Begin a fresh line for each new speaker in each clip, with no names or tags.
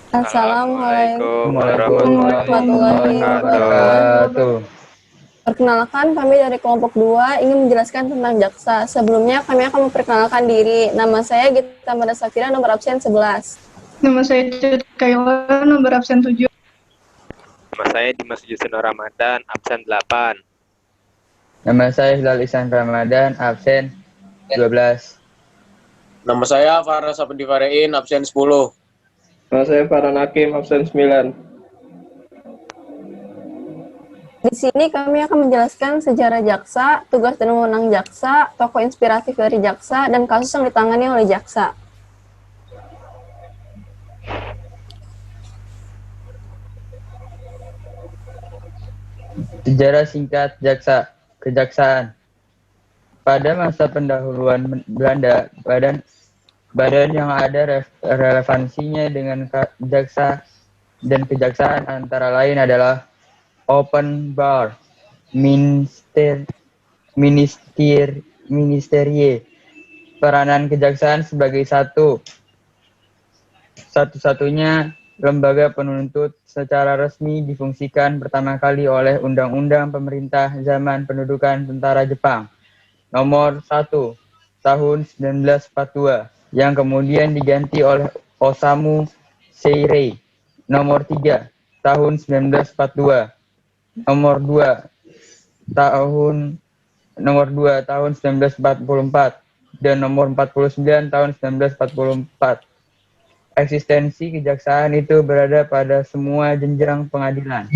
Assalamualaikum
Waalaikumsalam
warahmatullahi
warahmatullahi
wabarakatuh.
wabarakatuh.
Perkenalkan, kami dari kelompok 2 ingin menjelaskan tentang jaksa. Sebelumnya, kami akan memperkenalkan diri. Nama saya Gita Mada Safira, nomor absen 11.
Nama saya Cut Kayla, nomor absen 7.
Nama saya Dimas Jusino Ramadan, absen 8.
Nama saya Hilal Ihsan Ramadan, absen 12.
Nama saya Farah Sapedi Farein, absen 10.
Nama saya Farhan Hakim, absen 9.
Di sini kami akan menjelaskan sejarah jaksa, tugas dan wewenang jaksa, tokoh inspiratif dari jaksa, dan kasus yang ditangani oleh jaksa.
Sejarah singkat kejaksaan. Pada masa pendahuluan Belanda, badan yang ada relevansinya dengan jaksa dan kejaksaan antara lain adalah Open Bar, Ministerie. Peranan kejaksaan sebagai satu-satunya lembaga penuntut secara resmi difungsikan pertama kali oleh Undang-Undang Pemerintah Zaman Pendudukan Tentara Jepang Nomor 1 Tahun 1942 yang kemudian diganti oleh Osamu Seirei Nomor 3 Tahun 1942 Nomor 2 tahun 1944 dan nomor 49 tahun 1944. Eksistensi kejaksaan itu berada pada semua jenjang pengadilan.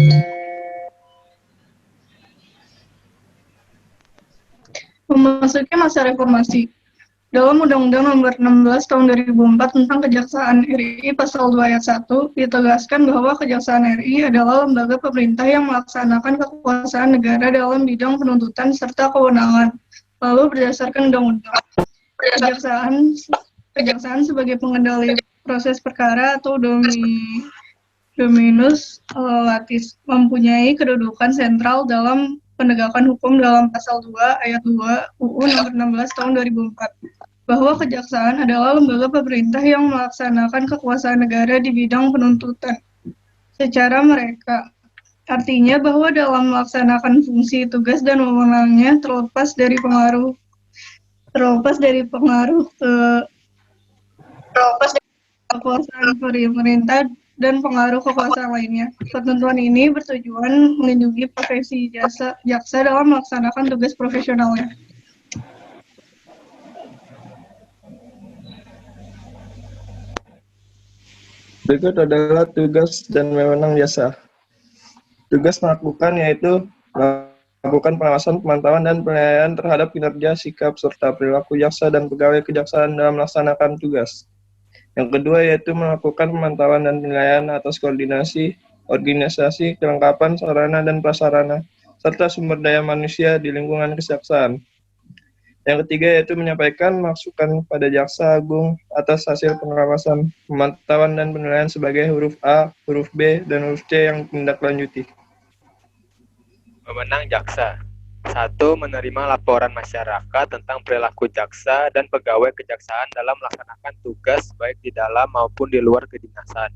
Memasuki masa reformasi. Dalam Undang-Undang Nomor 16 Tahun 2004 tentang Kejaksaan RI Pasal 2 Ayat 1 ditegaskan bahwa Kejaksaan RI adalah lembaga pemerintah yang melaksanakan kekuasaan negara dalam bidang penuntutan serta kewenangan. Lalu berdasarkan Undang-Undang, Kejaksaan sebagai pengendali proses perkara atau dominus latis mempunyai kedudukan sentral dalam penegakan hukum dalam Pasal 2 Ayat 2 UU Nomor 16 Tahun 2004 bahwa kejaksaan adalah lembaga pemerintah yang melaksanakan kekuasaan negara di bidang penuntutan secara mereka. Artinya bahwa dalam melaksanakan fungsi, tugas, dan wewenangnya terlepas dari pengaruh kekuasaan pemerintah dan pengaruh kekuasaan lainnya. Ketentuan ini bertujuan melindungi profesi jaksa dalam melaksanakan tugas profesionalnya.
Berikut adalah tugas dan wewenang jaksa. Tugas melakukan yaitu melakukan pengawasan, pemantauan, dan penilaian terhadap kinerja, sikap, serta perilaku jaksa dan pegawai kejaksaan dalam melaksanakan tugas. Yang kedua yaitu melakukan pemantauan dan penilaian atas koordinasi, organisasi, kelengkapan, sarana dan prasarana, serta sumber daya manusia di lingkungan kejaksaan. Yang ketiga yaitu menyampaikan masukan pada Jaksa Agung atas hasil pengawasan, pemantauan, dan penilaian sebagai huruf A, huruf B, dan huruf C yang ditindaklanjuti.
Wewenang jaksa. 1. Menerima laporan masyarakat tentang perilaku jaksa dan pegawai kejaksaan dalam melaksanakan tugas baik di dalam maupun di luar kedinasan.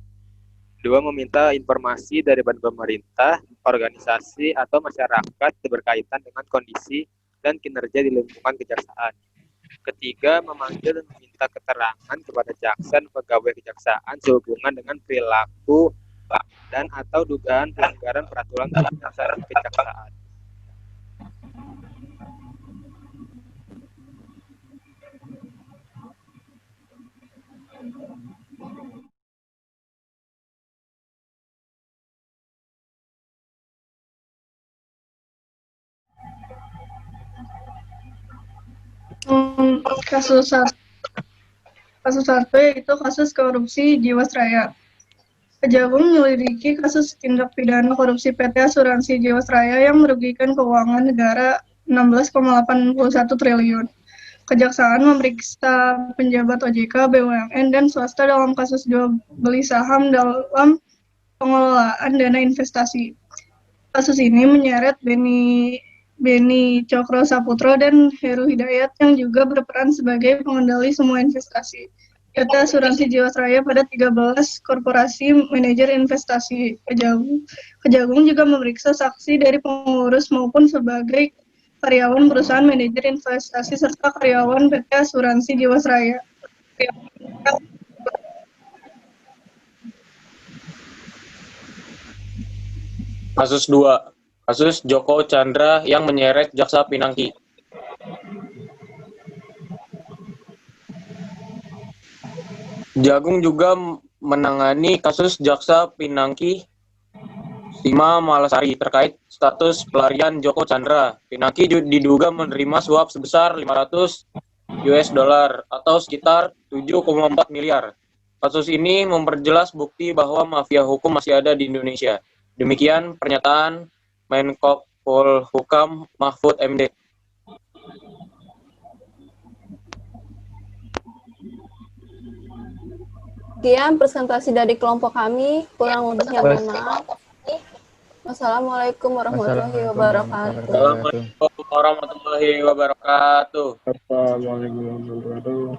2. Meminta informasi dari badan pemerintah, organisasi, atau masyarakat berkaitan dengan kondisi dan kinerja di lingkungan kejaksaan. 3. Memanggil dan meminta keterangan kepada jaksa dan pegawai kejaksaan sehubungan dengan perilaku dan atau dugaan pelanggaran peraturan dasar kejaksaan.
Kasus satu yaitu kasus korupsi Jiwasraya. Kejagung menyelidiki kasus tindak pidana korupsi PT Asuransi Jiwasraya yang merugikan keuangan negara 16,81 triliun. Kejaksaan memeriksa penjabat OJK, BUMN, dan swasta dalam kasus jual beli saham dalam pengelolaan dana investasi. Kasus ini menyeret Beni Cokro Saputro dan Heru Hidayat yang juga berperan sebagai pengendali semua investasi. PT Asuransi Jiwasraya pada 13 Korporasi Manajer Investasi. Kejagung juga memeriksa saksi dari pengurus maupun sebagai karyawan perusahaan manajer investasi serta karyawan PT Asuransi Jiwasraya.
Kasus 2. Kasus Joko Chandra yang menyeret Jaksa Pinangki. Jagung juga menangani kasus Jaksa Pinangki Sima Malasari terkait status pelarian Joko Chandra. Pinangki diduga menerima suap sebesar 500 US dollar atau sekitar 7,4 miliar. Kasus ini memperjelas bukti bahwa mafia hukum masih ada di Indonesia. Demikian pernyataan Menko Polhukam Mahfud MD.
Sekian presentasi dari kelompok kami, kurang lebihnya mohon maaf. Wassalamualaikum warahmatullahi wabarakatuh.
Assalamualaikum warahmatullahi wabarakatuh.
Assalamualaikum warahmatullahi wabarakatuh.